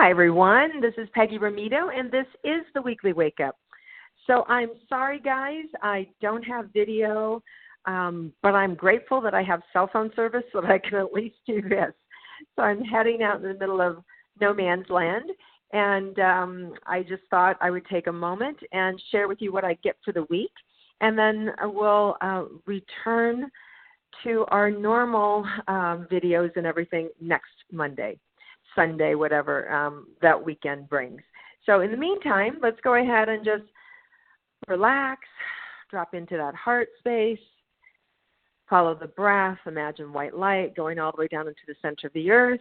Hi, everyone. This is Peggy Rometo, and this is the Weekly Wake Up. So I'm sorry, guys, I don't have video, but I'm grateful that I have cell phone service so that I can at least do this. So I'm heading out in the middle of no man's land, and I just thought I would take a moment and share with you what I get for the week, and then we'll return to our normal videos and everything next Monday, Sunday, whatever that weekend brings. So in the meantime, let's go ahead and just relax, drop into that heart space, follow the breath, imagine white light going all the way down into the center of the earth.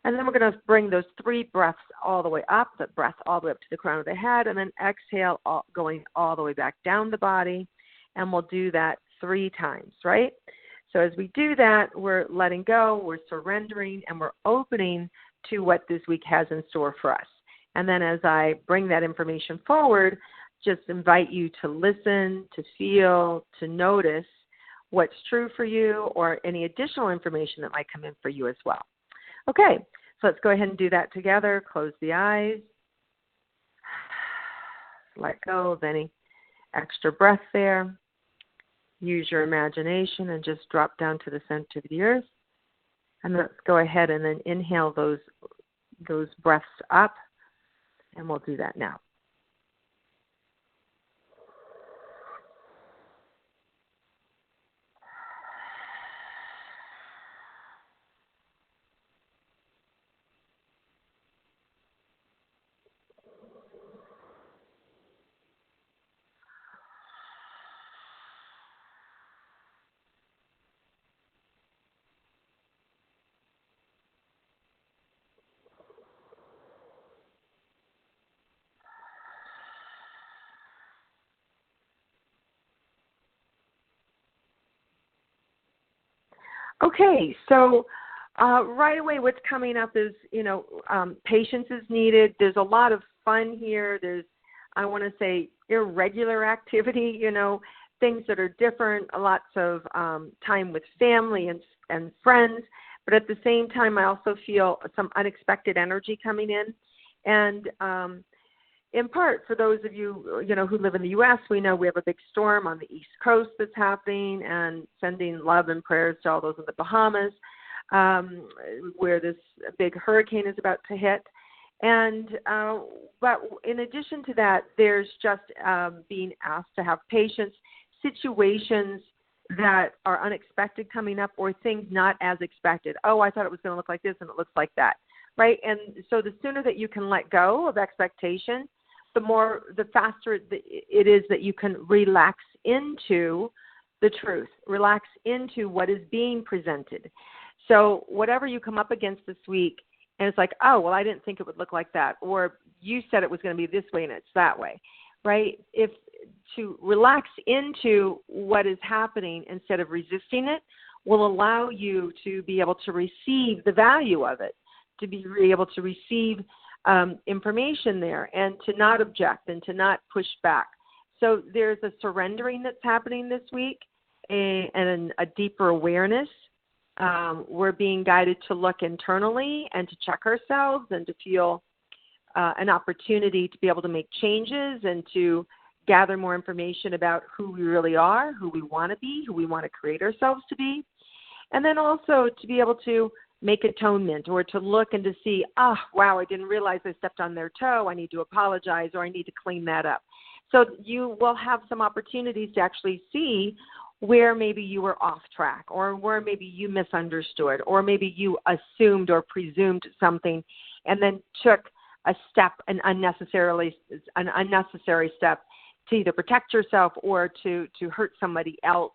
And then we're going to bring those 3 breaths all the way up, the breath all the way up to the crown of the head, and then exhale going all the way back down the body. And we'll do that 3 times, right? So as we do that, we're letting go, we're surrendering, and we're opening to what this week has in store for us. And then as I bring that information forward, just invite you to listen, to feel, to notice what's true for you or any additional information that might come in for you as well. Okay, so let's go ahead and do that together. Close the eyes. Let go of any extra breath there. Use your imagination and just drop down to the center of the earth. And let's go ahead and then inhale those breaths up, and we'll do that now. Okay, so right away what's coming up is, patience is needed. There's a lot of fun here. There's, I want to say, irregular activity, things that are different, lots of time with family and friends. But at the same time, I also feel some unexpected energy coming in. And in part, for those of you, who live in the U.S., we know we have a big storm on the East Coast that's happening, and sending love and prayers to all those in the Bahamas, where this big hurricane is about to hit. And but in addition to that, there's just being asked to have patience, situations that are unexpected coming up, or things not as expected. Oh, I thought it was going to look like this, and it looks like that, right? And so the sooner that you can let go of expectation, the faster it is that you can relax into the truth, relax into what is being presented. So whatever you come up against this week, and it's like, oh, well, I didn't think it would look like that, or you said it was going to be this way and it's that way, right? If to relax into what is happening instead of resisting it will allow you to be able to receive the value of it, to be able to receive information there, and to not object and to not push back. So there's a surrendering that's happening this week, and a deeper awareness. We're being guided to look internally and to check ourselves and to feel an opportunity to be able to make changes and to gather more information about who we really are, who we want to be, who we want to create ourselves to be. And then also to be able to make atonement, or to look and to see, wow, I didn't realize I stepped on their toe. I need to apologize, or I need to clean that up. So you will have some opportunities to actually see where maybe you were off track, or where maybe you misunderstood, or maybe you assumed or presumed something and then took a step, an unnecessary step to either protect yourself or to hurt somebody else.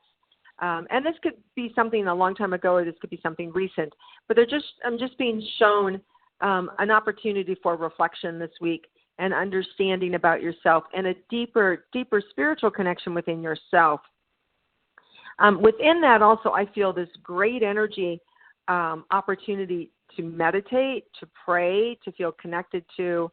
And this could be something a long time ago, or this could be something recent. But I'm just being shown an opportunity for reflection this week, and understanding about yourself, and a deeper spiritual connection within yourself. Within that also, I feel this great energy, opportunity to meditate, to pray, to feel connected to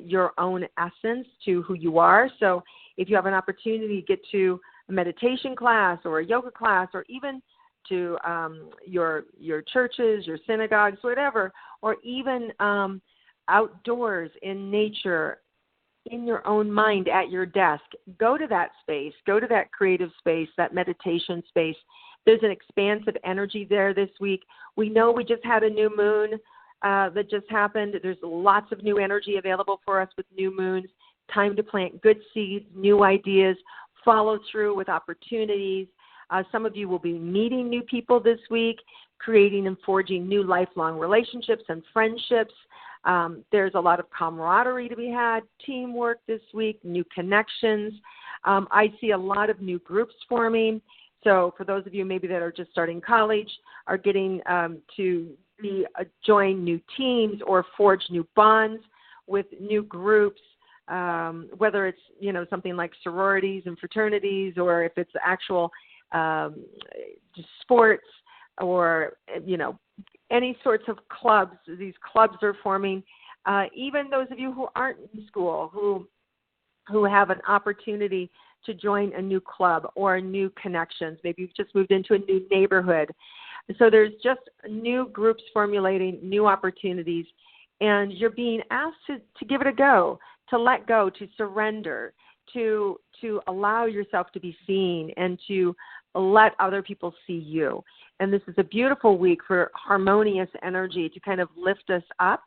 your own essence, to who you are. So if you have an opportunity to get to a meditation class or a yoga class, or even to your churches, your synagogues, whatever, or even outdoors, in nature, in your own mind, at your desk. Go to that space. Go to that creative space, that meditation space. There's an expansive energy there this week. We know we just had a new moon that just happened. There's lots of new energy available for us with new moons. Time to plant good seeds, new ideas, follow through with opportunities. Some of you will be meeting new people this week, creating and forging new lifelong relationships and friendships. There's a lot of camaraderie to be had, teamwork this week, new connections. I see a lot of new groups forming. So for those of you maybe that are just starting college, are getting to join new teams or forge new bonds with new groups, whether it's, something like sororities and fraternities, or if it's actual just sports or, any sorts of clubs. These clubs are forming. Even those of you who aren't in school, who have an opportunity to join a new club or new connections. Maybe you've just moved into a new neighborhood. So there's just new groups formulating, new opportunities, and you're being asked to give it a go, to let go, to surrender, to allow yourself to be seen, and to let other people see you. And this is a beautiful week for harmonious energy to kind of lift us up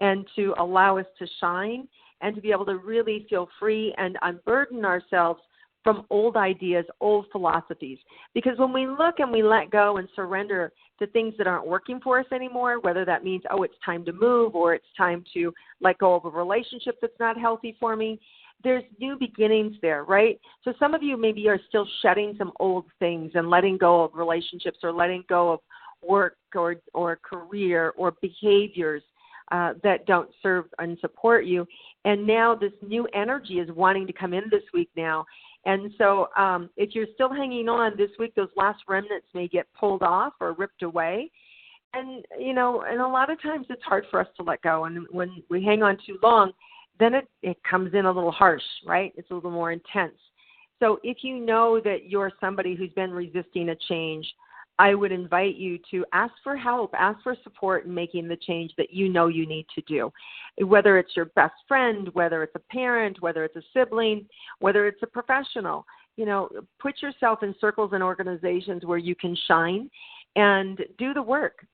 and to allow us to shine and to be able to really feel free and unburden ourselves from old ideas, old philosophies. Because when we look and we let go and surrender to things that aren't working for us anymore, whether that means, it's time to move, or it's time to let go of a relationship that's not healthy for me, there's new beginnings there, right? So some of you maybe are still shedding some old things and letting go of relationships, or letting go of work or career or behaviors that don't serve and support you. And now this new energy is wanting to come in this week now. And so if you're still hanging on this week, those last remnants may get pulled off or ripped away. And, and a lot of times it's hard for us to let go. And when we hang on too long, then it comes in a little harsh, right? It's a little more intense. So if you know that you're somebody who's been resisting a change, I would invite you to ask for help, ask for support in making the change that you know you need to do. Whether it's your best friend, whether it's a parent, whether it's a sibling, whether it's a professional, put yourself in circles and organizations where you can shine and do the work.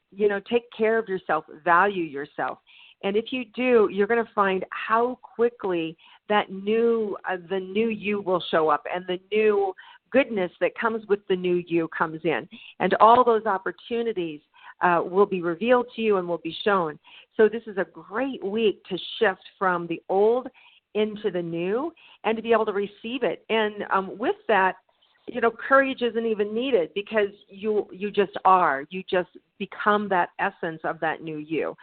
Take care of yourself, value yourself. And if you do, you're going to find how quickly that the new you will show up, and the new goodness that comes with the new you comes in. And all those opportunities will be revealed to you and will be shown. So this is a great week to shift from the old into the new and to be able to receive it. And with that, courage isn't even needed, because you just are. You just become that essence of that new you.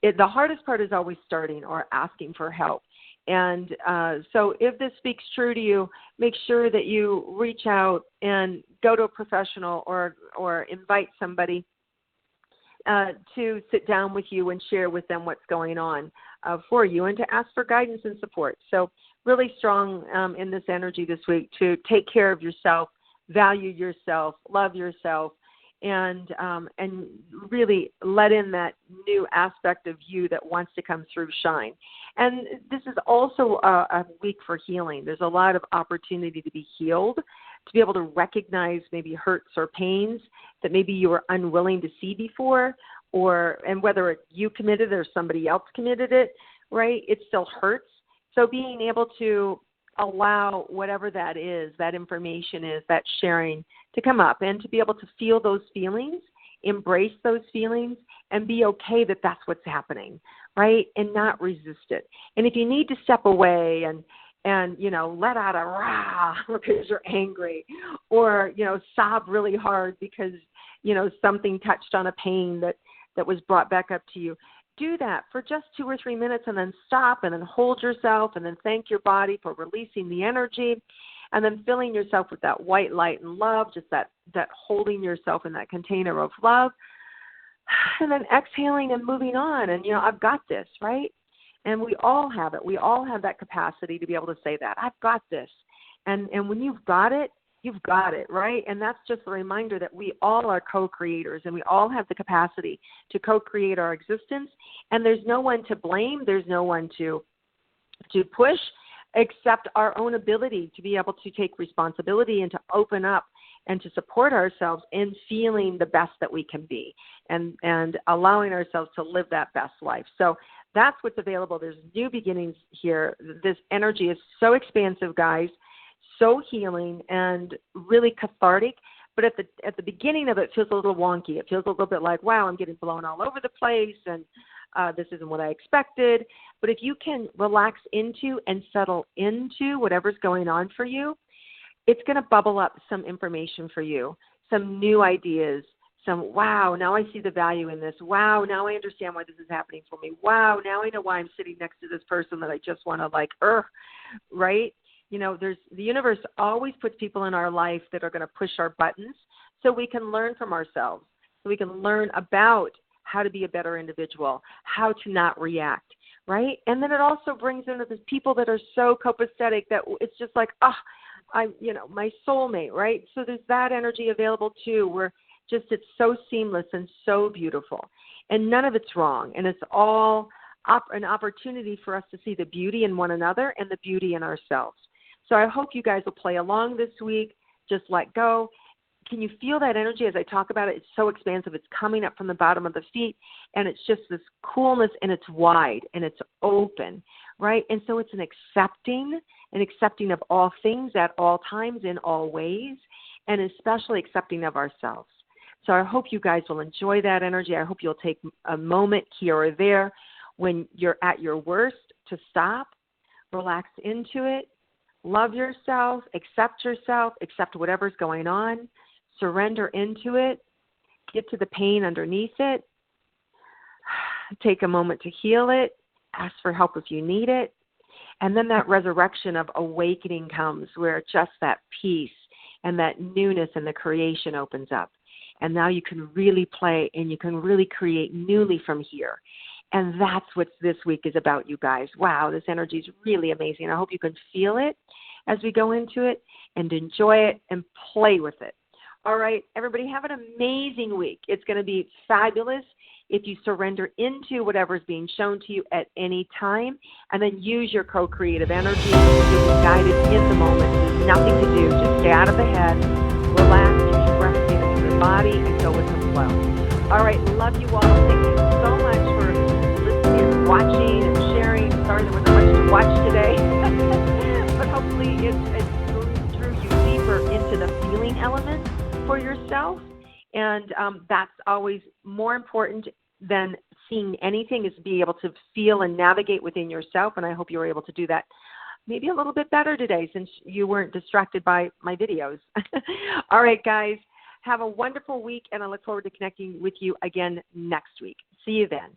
The hardest part is always starting or asking for help. And so if this speaks true to you, make sure that you reach out and go to a professional or invite somebody to sit down with you and share with them what's going on for you, and to ask for guidance and support. So really strong in this energy this week to take care of yourself, value yourself, love yourself, and really let in that new aspect of you that wants to come through, shine. And this is also a week for healing. There's a lot of opportunity to be healed, to be able to recognize maybe hurts or pains that maybe you were unwilling to see before, and whether you committed or somebody else committed it, right? It still hurts. So being able to allow whatever that is, that information is, that sharing to come up, and to be able to feel those feelings, embrace those feelings, and be okay that that's what's happening, right? And not resist it. And if you need to step away and let out a rah because you're angry, or, sob really hard because, something touched on a pain that was brought back up to you, do that for just 2 or 3 minutes, and then stop, and then hold yourself, and then thank your body for releasing the energy, and then filling yourself with that white light and love, just that holding yourself in that container of love, and then exhaling and moving on. And, I've got this, right? And we all have it. We all have that capacity to be able to say that. I've got this. And when you've got it, you've got it, right? And that's just a reminder that we all are co-creators, and we all have the capacity to co-create our existence. And there's no one to blame. There's no one to push, except our own ability to be able to take responsibility and to open up and to support ourselves in feeling the best that we can be, and allowing ourselves to live that best life. So that's what's available. There's new beginnings here. This energy is so expansive, guys, so healing and really cathartic. But at the beginning of it, feels a little wonky. It feels a little bit like, wow, I'm getting blown all over the place, and this isn't what I expected. But if you can relax into and settle into whatever's going on for you, it's going to bubble up some information for you, some new ideas, some, wow, now I see the value in this. Wow, now I understand why this is happening for me. Wow, now I know why I'm sitting next to this person that I just want to right? You know, the universe always puts people in our life that are going to push our buttons so we can learn from ourselves, so we can learn about how to be a better individual, how to not react, right? And then it also brings in these people that are so copacetic that it's just like, my soulmate, right? So there's that energy available too, where just it's so seamless and so beautiful. And none of it's wrong. And it's all an opportunity for us to see the beauty in one another and the beauty in ourselves. So I hope you guys will play along this week. Just let go. Can you feel that energy as I talk about it? It's so expansive. It's coming up from the bottom of the feet, and it's just this coolness, and it's wide, and it's open, right? And so it's an accepting of all things at all times in all ways, and especially accepting of ourselves. So I hope you guys will enjoy that energy. I hope you'll take a moment here or there when you're at your worst to stop, relax into it, love yourself, accept whatever's going on, surrender into it, get to the pain underneath it, take a moment to heal it, ask for help if you need it, and then that resurrection of awakening comes where just that peace and that newness and the creation opens up. And now you can really play and you can really create newly from here. And that's what this week is about, you guys. Wow, this energy is really amazing. I hope you can feel it as we go into it and enjoy it and play with it. All right, everybody, have an amazing week. It's going to be fabulous if you surrender into whatever's being shown to you at any time, and then use your co-creative energy. You'll be guided in the moment. There's nothing to do. Just stay out of the head, relax, express into your body, and go with the flow. All right, love you all. Thank you so much for listening, watching, and sharing. Sorry there wasn't much to watch today, but hopefully it drew you deeper into the feeling element for yourself, and that's always more important than seeing anything, is be able to feel and navigate within yourself, and I hope you were able to do that maybe a little bit better today since you weren't distracted by my videos. All right, guys, have a wonderful week, and I look forward to connecting with you again next week. See you then.